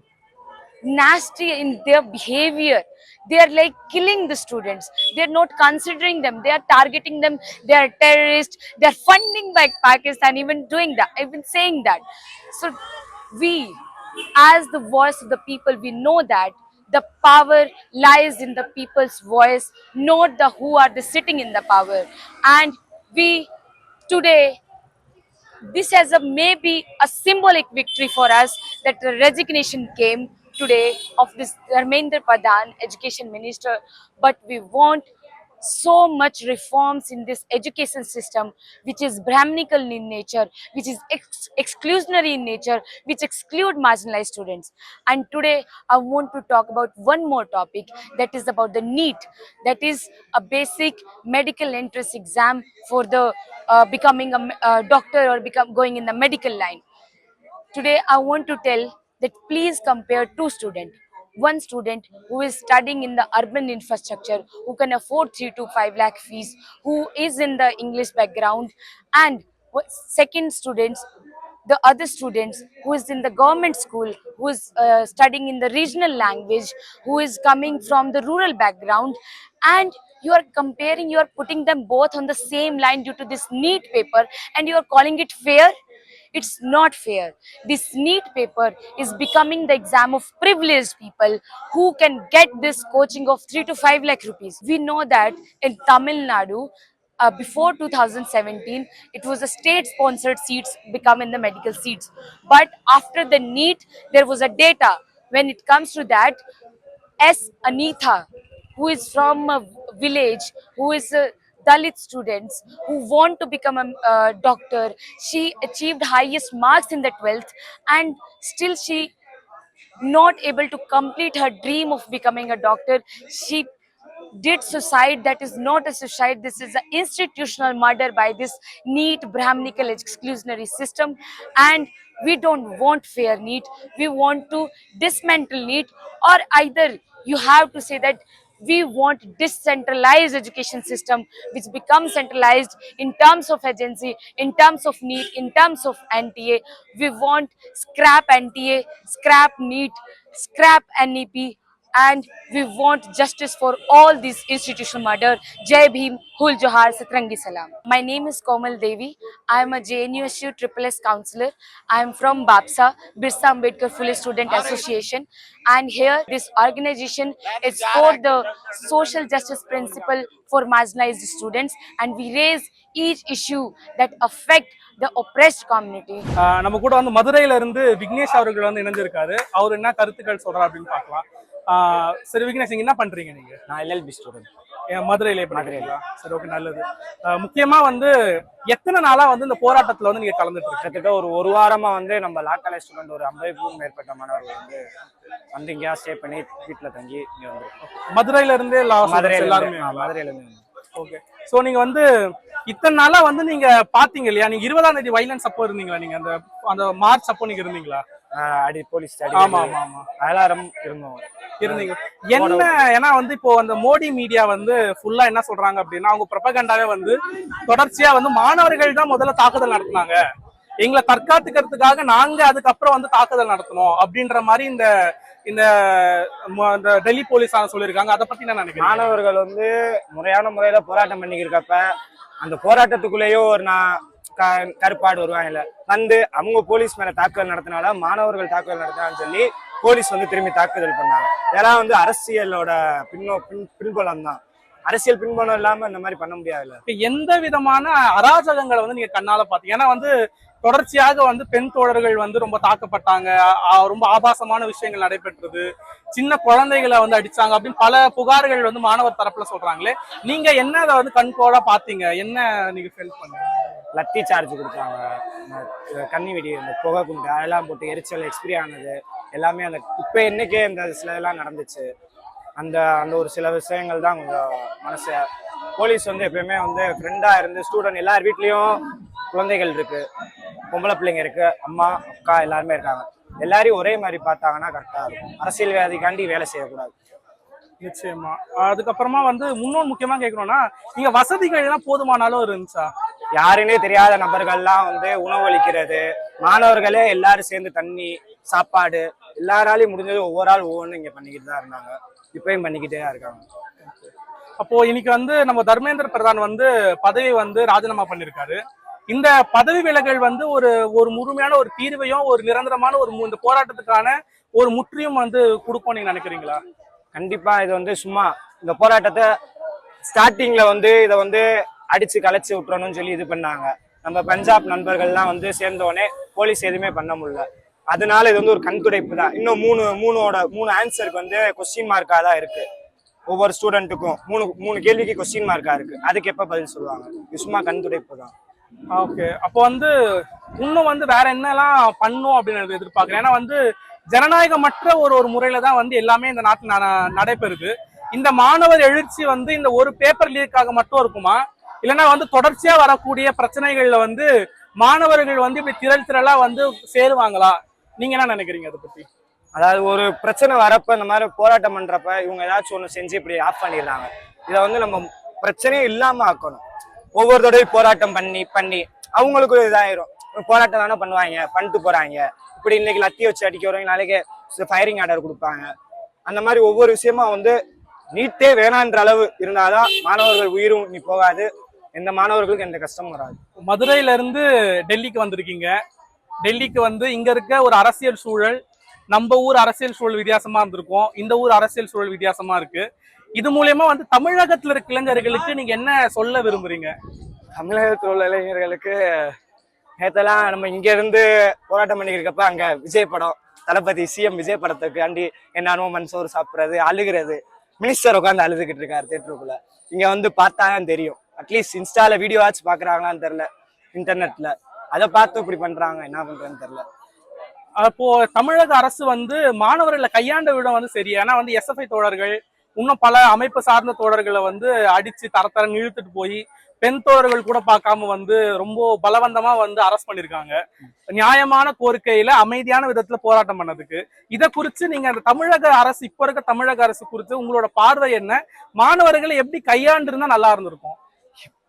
nasty in their behavior. They are like killing the students. They're not considering them. They are targeting them. They are terrorists. They are funding by Pakistan, even doing that, even saying that. So we, as the voice of the people, we know that the power lies in the people's voice, not the who are the sitting in the power. And we today, this has a maybe a symbolic victory for us that the resignation came today of this Dharmendra Pradhan, education minister. But we want so much reforms in this education system, which is Brahminical in nature, which is exclusionary in nature, which exclude marginalized students. And today I want to talk about one more topic, that is about the NEET, that is a basic medical entrance exam for the becoming a doctor or going in the medical line. Today, I want to tell that please compare two students. One student who is studying in the urban infrastructure, who can afford 3 to 5 lakh fees, who is in the English background, and second students, the other students who is in the government school, who is studying in the regional language, who is coming from the rural background, and you are comparing, you are putting them both on the same line due to this NEET paper, and you are calling it fair. It's not fair. This NEET paper is becoming the exam of privileged people who can get this coaching of 3 to 5 lakh rupees. We know that in Tamil Nadu, before 2017, it was a state-sponsored seats become in the medical seats. But after the NEET, there was a data. When it comes to that, S. Anitha, who is from a village, who is a Dalit students who want to become a doctor. She achieved highest marks in the 12th, and still she not able to complete her dream of becoming a doctor. She did suicide. That is not a suicide, this is an institutional murder by this NEET Brahminical exclusionary system. And we don't want fair NEET, we want to dismantle NEET. Or either you have to say that we want decentralized education system which becomes centralized in terms of agency, in terms of NEET, in terms of NTA. We want scrap NTA, scrap NEET, scrap NEP, and we want justice for all these institutional murder. Jai Bhim, Hul Johar, Satrangi Salam. My name is Komal Devi. I am a JNUSU SSS counselor. I am from BAPSA, Birsa Ambedkar Full Student Association, and here this organization is for the social justice principle for marginalized students, and we raise each issue that affect the oppressed community. நம்ம கூட வந்து மதுரையில இருந்து விக்னேஷ் அவர்கள் வந்து இணைஞ்சிருக்காரு. அவர் என்ன கருத்துக்கள் சொல்றாரு அப்படின்னு பார்க்கலாம். சரி விக்னேஷ், நீங்க என்ன பண்றீங்க? நீங்க நான் எல்எல்பி ஸ்டூடெண்ட். மதுரையிலே படிக்கிறீங்களா? சரி, ஓகே, நல்லது. முக்கியமா வந்து எத்தனை நாளா வந்து இந்த போராட்டத்துல வந்து நீங்க கலந்துட்டு இருக்கீங்க? கிட்டத்தட்ட ஒரு வாரமா வந்து நம்ம லா காலேஜ் ஸ்டூடெண்ட் ஒரு 50க்கும் மேற்பட்ட மாணவர்கள் வந்து இங்கே ஸ்டே பண்ணி வீட்டுல தங்கி இங்க வந்துருக்கோம். மதுரையில இருந்தே எல்லாருமே? மதுரையில இருந்து. ஓகே. சோ நீங்க வந்து இத்தனை நாளா வந்து நீங்க பாத்தீங்க இல்லையா? நீங்க 20ஆம் தேதி வைலன்ஸ் அப்போ இருந்தீங்களா? நீங்க அந்த மார்ச் அப்போ நீங்க இருந்தீங்களா? போலீஸ் ஆமா ஆமா ஆமா எல்லாரும் இருந்தீங்க. என்ன, ஏன்னா வந்து இப்போ அந்த மோடி மீடியா வந்து ஃபுல்லா என்ன சொல்றாங்க அப்படின்னா, அவங்க ப்ரொபகண்டாவே வந்து தொடர்ச்சியா வந்து மாணவர்கள் தான் முதல்ல தாக்குதல் நடத்தினாங்க, எங்களை தற்காத்துக்கிறதுக்காக நாங்க அதுக்கப்புறம் வந்து தாக்குதல் நடத்தணும் அப்படின்ற மாதிரி இந்த இந்த டெல்லி போலீஸ் சொல்லியிருக்காங்க. அதை பத்தி என்ன நினைக்கிறேன்? மாணவர்கள் வந்து முறையான முறையில போராட்டம் பண்ணிக்கிறப்ப அந்த போராட்டத்துக்குள்ளேயோ ஒரு கருப்பாடு வருவாங்கல்ல, வந்து அவங்க போலீஸ் மேல தாக்குதல் நடத்தினால மாணவர்கள் தாக்குதல் நடத்தினான்னு சொல்லி போலீஸ் வந்து திரும்பி தாக்குதல் பண்ணாங்க. இதெல்லாம் வந்து அரசியலோட பின்புலம் தான். அரசியல் பின்புலம் இல்லாம இந்த மாதிரி பண்ண முடியாதுல்ல. எந்த விதமான அராஜகங்களை வந்து நீங்க கண்ணால பாத்தீங்க? ஏன்னா வந்து தொடர்ச்சியாக வந்து பெண் தோழர்கள் வந்து ரொம்ப தாக்கப்பட்டாங்க, ரொம்ப ஆபாசமான விஷயங்கள் நடைபெற்றது, சின்ன குழந்தைகளை வந்து அடிச்சாங்க அப்படின்னு பல புகார்கள் வந்து மாணவர் தரப்புல சொல்றாங்களே, நீங்க என்ன அதை வந்து கண்கோடா பாத்தீங்க? என்ன நீங்க ஃபீல் பண்ணீங்க? லத்தி சார்ஜ் கொடுத்தாங்க, கண்ணி வெடி, இந்த புகை குண்டு அதெல்லாம் போட்டு எரிச்சல் எக்ஸ்பிரி ஆனது எல்லாமே அந்த இப்ப இன்னைக்கே இந்த சில இதெல்லாம் நடந்துச்சு. அந்த அந்த ஒரு சில விஷயங்கள் தான் கொஞ்சம் மனசு. போலீஸ் வந்து எப்பயுமே வந்து ஃப்ரெண்டா இருந்து ஸ்டூடெண்ட் எல்லார் வீட்லயும் குழந்தைகள் இருக்கு, பொம்பளை பிள்ளைங்க இருக்கு, அம்மா அக்கா எல்லாருமே இருக்காங்க. எல்லாரையும் ஒரே மாதிரி பார்த்தாங்கன்னா கரெக்டா இருக்கும். அரசியல்வாதிக்காண்டி வேலை செய்யக்கூடாது. நிச்சயமா. அதுக்கப்புறமா வந்து முன்னோர் முக்கியமா கேட்கணும்னா, நீங்க வசதிகள் எல்லாம் போதுமானாலும் இருந்துச்சா? யாருன்னே தெரியாத நபர்கள்லாம் வந்து உணவளிக்கிறது, மாணவர்களே எல்லாரும் சேர்ந்து தண்ணி சாப்பாடு எல்லாராலையும் முடிஞ்சது ஒவ்வொரு ஆள் ஒவ்வொன்றும் இங்க பண்ணிக்கிட்டு தான் இருந்தாங்க, இப்பயும் பண்ணிக்கிட்டே தான் இருக்காங்க. அப்போ இன்னைக்கு வந்து நம்ம தர்மேந்திர பிரதான் வந்து பதவி வந்து ராஜினாமா பண்ணிருக்காரு. இந்த பதவி விலகல் வந்து ஒரு முழுமையான ஒரு தீர்வையும் ஒரு நிரந்தரமான இந்த போராட்டத்துக்கான ஒரு முற்றியும் வந்து கொடுக்கும் நீங்க நினைக்கிறீங்களா? கண்டிப்பா. இது வந்து சும்மா இந்த போராட்டத்தை ஸ்டார்டிங்ல வந்து இதை வந்து அடிச்சு கலைச்சு விட்டுறணும்னு சொல்லி இது பண்ணாங்க. நம்ம பஞ்சாப் நண்பர்கள்லாம் வந்து சேர்ந்தோடனே போலீஸ் எதுவுமே பண்ண முடியல. அதனால இது வந்து ஒரு கண்துடைப்பு தான். இன்னும் மூணு ஆன்சருக்கு வந்து கொஸ்டின் மார்க்கா தான் இருக்கு. ஒவ்வொரு ஸ்டூடெண்ட்டுக்கும் மூணு கேள்விக்கு கொஸ்டின் மார்க்கா இருக்கு. அதுக்கு எப்ப பதில் சொல்லுவாங்க? இது சும்மா கண்துடைப்பு தான். ஓகே. அப்போ வந்து இன்னும் வந்து வேற என்னெல்லாம் பண்ணும் அப்படின்னு எதிர்பார்க்கிறேன். ஏன்னா வந்து ஜனநாயகமற்ற ஒரு முறையில தான் வந்து எல்லாமே இந்த நாட்டு நடைபெறுது. இந்த மாணவர் எழுச்சி வந்து இந்த ஒரு பேப்பர் லீக்காக மட்டும் இருக்குமா, இல்லைன்னா வந்து தொடர்ச்சியா வரக்கூடிய பிரச்சனைகள்ல வந்து மாணவர்கள் வந்து இப்படி திரளா வந்து சேருவாங்களா? நீங்க என்ன நினைக்கிறீங்க அதை பத்தி? அதாவது ஒரு பிரச்சனை வரப்ப இந்த மாதிரி போராட்டம் பண்றப்ப இவங்க ஏதாச்சும் ஒண்ணு செஞ்சு இப்படி ஆஃப் பண்ணிடுறாங்க. இதை வந்து நம்ம பிரச்சனையே இல்லாம ஆக்கணும். ஒவ்வொருத்தோடையும் போராட்டம் பண்ணி அவங்களுக்கும் இதாயிரும். போராட்டம் தானே பண்ணுவாங்க, பண்ணிட்டு போறாங்க. இப்படி இன்னைக்கு லத்தி வச்சு அடிக்க வரவங்க நாளைக்கு ஃபயரிங் ஆர்டர் கொடுப்பாங்க. அந்த மாதிரி ஒவ்வொரு விஷயமா வந்து நீட்டே வேணான்ற அளவு இருந்தாதான் மாணவர்கள் உயிரும் நீ போகாது, எந்த மாணவர்களுக்கு எந்த கஷ்டமும் வராது. மதுரையில இருந்து டெல்லிக்கு வந்திருக்கீங்க. டெல்லிக்கு வந்து இங்க இருக்க ஒரு அரசியல் சூழல், நம்ம ஊர் அரசியல் சூழல் வித்தியாசமா இருந்திருக்கும், இந்த ஊர் அரசியல் சூழல் வித்தியாசமா இருக்கு. இது மூலியமா வந்து தமிழகத்துல இருக்க இளைஞர்களுக்கு நீங்க என்ன சொல்ல விரும்புறீங்க? தமிழகத்தில் உள்ள இளைஞர்களுக்கு நேத்தெல்லாம் நம்ம இங்க இருந்து போராட்டம் பண்ணிக்கிறப்ப அங்க விஜய் படம், தளபதி சிஎம் விஜய் படத்துக்கு அண்டி என்னானோ மன்சோறு சாப்பிட்றது, அழுகிறது, மினிஸ்டர் உட்காந்து அழுதுகிட்டு இருக்காரு தேட்டருக்குள்ள. இங்க வந்து பார்த்தாதான் தெரியும். அட்லீஸ்ட் இன்ஸ்டால வீடியோ ஆச்சு பாக்குறாங்களான்னு தெரியல, இன்டர்நெட்ல அதை பார்த்து இப்படி பண்றாங்க, என்ன பண்றேன்னு தெரியல. அப்போ தமிழக அரசு வந்து மாணவர்களை கையாண்ட விடம் வந்து சரி. ஏன்னா வந்து எஸ்எஃப்ஐ தோழர்கள் இன்னும் பல அமைப்பு சார்ந்த தோழர்களை வந்து அடிச்சு தரத்தரன்னு இழுத்துட்டு போய் பெண் தோழர்கள் கூட பார்க்காம வந்து ரொம்ப பலவந்தமா வந்து அரெஸ்ட் பண்ணிருக்காங்க. நியாயமான கோரிக்கையில அமைதியான விதத்துல போராட்டம் பண்ணதுக்கு. இதை குறித்து நீங்க அந்த தமிழக அரசு, இப்ப இருக்க தமிழக அரசு குறித்து உங்களோட பார்வை என்ன? மாணவர்களை எப்படி கையாண்டு இருந்தா நல்லா இருந்திருக்கும்?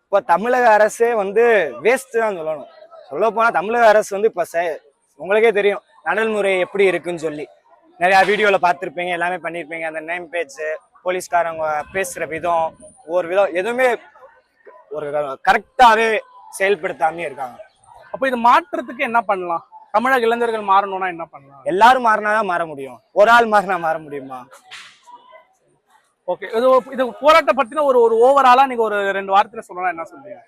இப்ப தமிழக அரசே வந்து வேஸ்ட் தான் சொல்லணும். சொல்ல போனா தமிழக அரசு வந்து இப்ப உங்களுக்கே தெரியும் நடைமுறை எப்படி இருக்குன்னு சொல்லி. நிறையா வீடியோவில் பார்த்துருப்பீங்க, எல்லாமே பண்ணியிருப்பீங்க. அந்த நேம் பேஜ், போலீஸ்காரங்க பேசுகிற விதம், ஒரு விதம் எதுவுமே ஒரு கரெக்டாகவே செயல்படுத்தாமே இருக்காங்க. அப்போ இது மாற்றத்துக்கு என்ன பண்ணலாம்? தமிழக இளைஞர்கள் மாறணும்னா என்ன பண்ணலாம்? எல்லாரும் மாறினாதான் மாற முடியும், ஒரு ஆள் மாறினா மாற முடியுமா? ஓகே, இது போராட்டம் பத்தின ஒரு ஓவராலா நீங்க ஒரு 2 வார்த்தையில சொல்லலாம், என்ன சொல்றீங்க?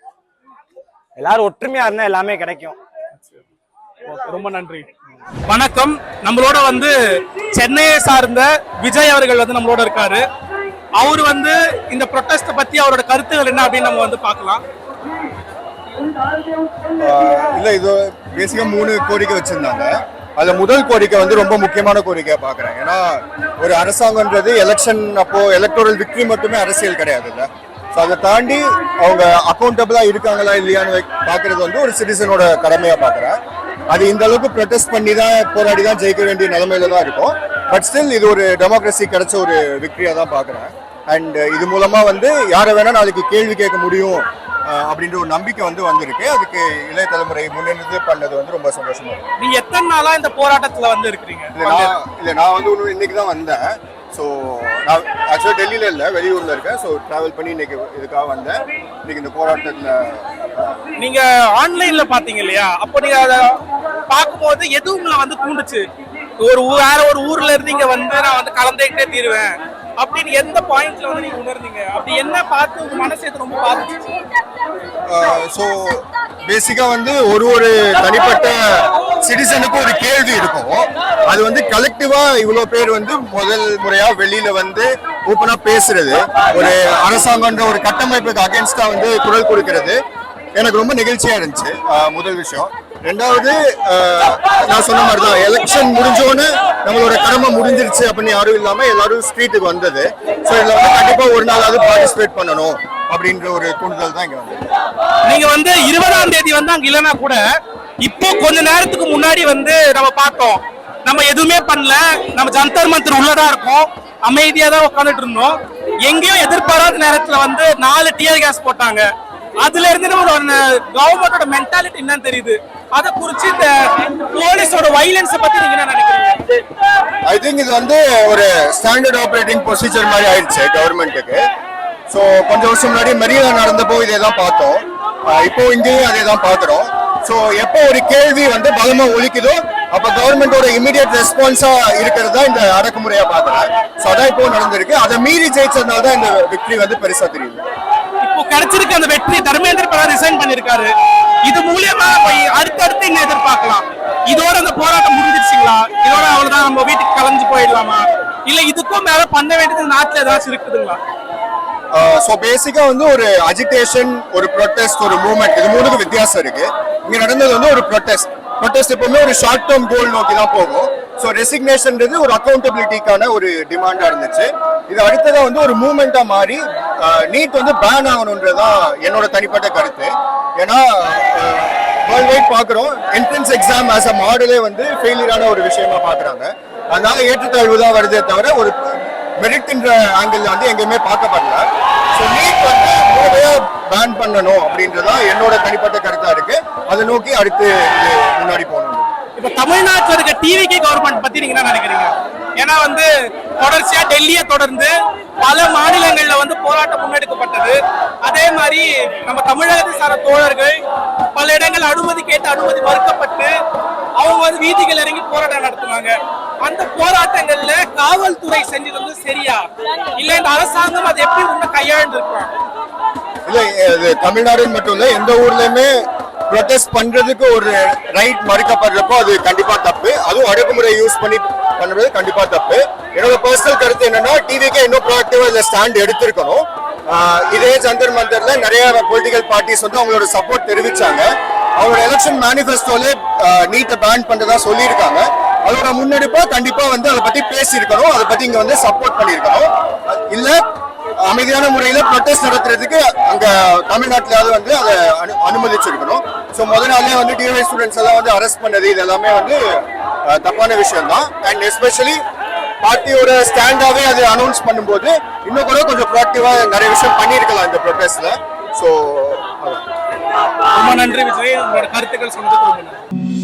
எல்லாரும் ஒற்றுமையா இருந்தா எல்லாமே கிடைக்கும். ரொம்ப நன்றி. வணக்கம். நம்மளோட வந்து சென்னையை சார்ந்த விஜய் அவர்கள் வந்து நம்மளோட இருக்காரு. அவரு வந்து இந்த ப்ரொட்டஸ்ட பத்தி அவரோட கருத்துகள் என்ன அப்படின்னு நம்ம வந்து பார்க்கலாம். இல்ல, இது பேசிக்கா 3 கோரிக்கை வச்சிருந்தாங்க. அதுல முதல் கோரிக்கை வந்து ரொம்ப முக்கியமான கோரிக்கையா பாக்குறேன். ஏன்னா ஒரு அரசாங்கம்ன்றது எலெக்ஷன் அப்போ எலக்டோரல் விக்டரி மட்டுமே அரசியல் கிடையாது இல்ல. ஸோ அதை தாண்டி அவங்க அக்கௌண்டபிளா இருக்காங்களா இல்லையான்னு பாக்குறது வந்து ஒரு சிட்டிசனோட கடமையா பாக்குறேன். அது இந்த அளவுக்கு ப்ரொடெஸ்ட் பண்ணி தான் போராடி தான் ஜெயிக்க வேண்டிய நிலைமையில தான் இருக்கும். பட் ஸ்டில் இது ஒரு டெமோக்ரஸி கிடைச்ச ஒரு விக்டரியா தான் பாக்குறேன். அண்ட் இது மூலமா வந்து யாரை வேணா நாளைக்கு கேள்வி கேட்க முடியும் அப்படின்ற ஒரு நம்பிக்கை வந்து வந்திருக்கு. அதுக்கு இளைய தலைமுறை முன்னெடுத்து பண்ணது வந்து ரொம்ப சந்தோஷமா இருக்கு. நீங்க எத்தனை நாளா இந்த போராட்டத்துல வந்து இருக்கிறீங்க? நான் வந்து இன்னைக்கு தான் வந்தேன். ஸோ நான் ஆக்சுவலாக டெல்லியில் இல்லை, வெளியூரில் இருக்கேன். ஸோ ட்ராவல் பண்ணி இன்னைக்கு இதுக்காக வந்தேன். இன்னைக்கு இந்த போராட்டத்தில் நீங்க ஆன்லைன்ல பாத்தீங்க இல்லையா? அப்போ நீங்க அதை பார்க்கும்போது எதுவும் வந்து தூண்டுச்சு, வேற ஒரு ஊர்ல இருந்து இங்க வந்து நான் வந்து கலந்துக்கிட்டே தீருவேன் அப்படின்னு எந்த பாயிண்ட்ல வந்து நீங்க உணர்ந்தீங்க? அப்படி என்ன பார்த்து உங்க மனசு ரொம்ப பாதிச்சு? ஸோ பேசிக்காக வந்து ஒரு தனிப்பட்ட சிட்டிசனுக்கும் ஒரு கேள்வி இருக்கும். அது வந்து கலெக்டிவா இவ்வளோ பேர் வந்து முதல் முறையா வெளியில வந்து ஓப்பனா பேசுறது, ஒரு அரசாங்கன்ற ஒரு கட்டமைப்புக்கு அகேன்ஸ்டா வந்து குரல் கொடுக்கிறது எனக்கு ரொம்ப நிகழ்ச்சியா இருந்துச்சு. முதல் விஷயம். ரெண்டாவது, நான் சொன்ன மாதிரி தான் எலெக்ஷன் முடிஞ்சோன்னு நம்மளோட கடமை முடிஞ்சிருச்சு அப்படின்னு யாரும் இல்லாம எல்லாரும் ஸ்ட்ரீட்டுக்கு வந்தது. ஸோ இதுல வந்து கண்டிப்பா ஒரு நாளாவது பார்ட்டிசிபேட் பண்ணணும் அப்படின்ற ஒரு தூண்டுதல் தான் இங்க வந்து. நீங்க வந்து 20ஆம் தேதி வந்து அங்க இல்லைன்னா கூட இப்போ கொஞ்ச நேரத்துக்கு முன்னாடி வந்து நம்ம பார்த்தோம், நம்ம எதுவுமே பண்ணல, நம்ம ஜந்தர் மந்தர் உள்ளதான் இருக்கோம், அமைதியா தான் உட்காந்துட்டு இருந்தோம். எங்கேயும் எதிர்பாராத நேரத்துல வந்து 4 டியர் கேஸ் போட்டாங்க. அதுல இருந்து நம்ம கவர்மெண்டோட மென்டாலிட்டி என்னன்னு தெரியுது. அதை குறிச்சு இந்த போலீஸோட வைலன்ஸ் பத்தி நீங்க என்ன நினைக்கிறீங்க? ஐ திங்க் இது வந்து ஒரு ஸ்டாண்டர்ட் ஆபரேட்டிங் ப்ரொசீஜர் மாதிரி ஆயிடுச்சு கவர்மெண்ட்டுக்கு. ஸோ கொஞ்சம் வருஷம் முன்னாடி மெரினா நடந்தப்போ இதே தான் பார்த்தோம், இப்போ இங்கேயும் அதே தான் பார்க்குறோம். ஸோ எப்போ ஒரு கேள்வி வந்து பலமா ஒலிக்குதோ அப்போ கவர்மெண்டோட இமீடியட் ரெஸ்பான்ஸா இருக்கிறது தான் இந்த அடக்குமுறையா பார்க்குறேன். ஸோ அதான் இப்போ நடந்திருக்கு. அதை மீறி ஜெயிச்சதுனால தான் இந்த வெற்றி வந்து பெருசா தெரியுது. இப்போ கிடைச்சிருக்க அந்த வெற்றி தர்மேந்திர பிரதான் ரிசைன் பண்ணிருக்காரு. இது மூலியமா அடுத்தடுத்து என்ன எதிர்பார்க்கலாம்? இதோட அந்த போராட்டம் முடிஞ்சிருச்சுங்களா? இதோட அவ்வளவுதான் நம்ம வீட்டுக்கு கலந்து போயிடலாமா? இல்ல இதுக்கும் மேல பண்ண வேண்டியது நாட்டுல ஏதாச்சும் இருக்குதுங்களா? ஸோ பேசிக்கா வந்து ஒரு அஜிடேஷன், ஒரு ப்ரொட்டஸ்ட், ஒரு மூவ்மெண்ட், இது 3க்கு வித்தியாசம் இருக்கு. இங்க நடந்தது வந்து ஒரு ப்ரொட்டஸ்ட் எப்பவுமே ஒரு ஷார்ட் டேர்ம் கோல் நோக்கி தான் போகும். ஸோ ரெசிக்னேஷன்றது ஒரு அக்கௌண்டபிலிட்டிக்கான ஒரு டிமாண்டா இருந்துச்சு. இது அடுத்ததா வந்து ஒரு மூவ்மெண்டா மாறி நீட் வந்து பேன் ஆகணுன்றதான் என்னோட தனிப்பட்ட கருத்து. ஏன்னா வேர்ல்ட் வைட் பார்க்குறோம், என்ட்ரன்ஸ் எக்ஸாம் ஆஸ் அ மாடலே வந்து ஃபெயிலியரான ஒரு விஷயமா பார்க்குறாங்க. அதனால ஏற்றத்தாழ்வு தான் வருதே தவிர ஒரு மெரிட்ன்ற ஆங்கிள் வந்து எங்கேயுமே பார்க்கப்படல. ஸோ நீட் வந்து முழுமையா பேன் பண்ணணும் அப்படின்றதான் என்னோட தனிப்பட்ட கருத்தா இருக்கு. அதை நோக்கி அடுத்து முன்னாடி போகணும். இப்ப தமிழ்நாட்டில் இருக்க டிவிகே கவர்மெண்ட் பத்தி நீங்க என்ன நினைக்கிறீங்க? ஏன்னா வந்து தொடர்ச்சியா டெல்லியை தொடர்ந்து பல மாநிலங்கள்ல வந்து போராட்டம் முன்னெடுக்கப்பட்டது. அதே மாதிரி நம்ம தமிழகத்தை சார்ந்த தோழர்கள் பல இடங்கள் அனுமதி கேட்டு அனுமதி மறுக்கப்பட்டு அவங்க வந்து வீதிகள் இறங்கி போராட்டம் நடத்துவாங்க. அந்த போராட்டங்கள்ல காவல்துறை செஞ்சது வந்து சரியா இல்ல இந்த அரசாங்கம் அதை எப்படி உள்ள கையாண்டு இருக்காங்க? இல்ல, இது தமிழ்நாடுன்னு மட்டும் இல்ல, எந்த ஊர்லயுமே ப்ரொடெஸ்ட் பண்றதுக்கு ஒரு ரைட் மறுக்கப்படுறப்போ அது கண்டிப்பா தப்பு. அதுவும் அடக்குமுறை யூஸ் பண்ணி பண்றது கண்டிப்பா தப்பு. என்னோட பர்சனல் கருத்து என்னன்னா, டிவிக்கே இன்னும் ப்ரோஆக்டிவா இந்த ஸ்டாண்ட் எடுத்திருக்கணும். இதே ஜந்தர் மந்தர்ல நிறைய பொலிட்டிக்கல் பார்ட்டிஸ் வந்து அவங்களோட சப்போர்ட் தெரிவிச்சாங்க. அவங்களோட எலெக்ஷன் மேனிஃபெஸ்டோல நீட்டை பேன் பண்றதா சொல்லியிருக்காங்க. அதோட முன்னெடுப்பா கண்டிப்பா வந்து அதை பத்தி பேசியிருக்கணும், அதை பத்தி இங்க வந்து சப்போர்ட் பண்ணியிருக்கணும். இல்ல அமைதியான முறையில ப்ரொடெஸ்ட் நடத்துறதுக்கு அங்க தமிழ்நாட்டிலாவது வந்து அதை அனுமதிச்சிருக்கணும். ஸோ முதல் நாளே வந்து டிஒய் ஸ்டூடெண்ட்ஸ் எல்லாம் வந்து அரெஸ்ட் பண்ணது இது எல்லாமே வந்து தப்பான விஷயம் தான். அண்ட் எஸ்பெஷலி பார்ட்டியோட ஸ்டாண்டாவே அதை அனௌன்ஸ் பண்ணும்போது இன்னும் கூட கொஞ்சம் ப்ரோஆக்டிவா நிறைய விஷயம் பண்ணியிருக்கலாம் இந்த ப்ரொடெஸ்ட்ல. ஸோ ரொம்ப நன்றி விஜய், உங்களோட கருத்துக்கள் சொன்னதுக்கு ரொம்ப நன்றி.